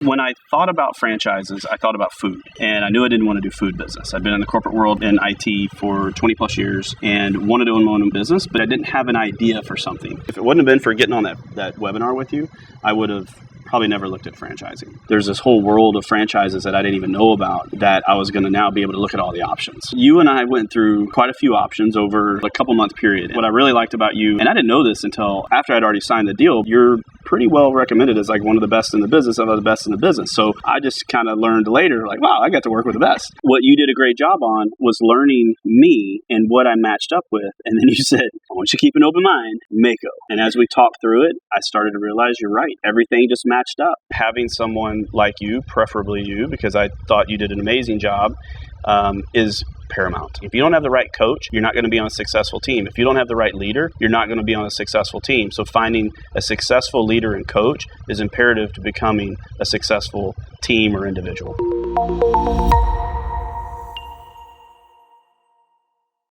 When I thought about franchises, I thought about food, and I knew I didn't want to do food business. I'd been in the corporate world in IT for 20 plus years and wanted to own my own business, but I didn't have an idea for something. If it wouldn't have been for getting on that webinar with you, I would have probably never looked at franchising. There's this whole world of franchises that I didn't even know about that I was going to now be able to look at all the options. You and I went through quite a few options over a couple month period. What I really liked about you, and I didn't know this until after I'd already signed the deal, you're pretty well recommended as like one of the best in the business, of the best in the business. So I just kind of learned later, like, wow, I got to work with the best. What you did a great job on was learning me and what I matched up with. And then you said, I want you to keep an open mind, Mako. And as we talked through it, I started to realize you're right. Everything just matched up. Having someone like you, preferably you, because I thought you did an amazing job, is paramount. If you don't have the right coach, you're not going to be on a successful team. If you don't have the right leader, you're not going to be on a successful team. So finding a successful leader and coach is imperative to becoming a successful team or individual.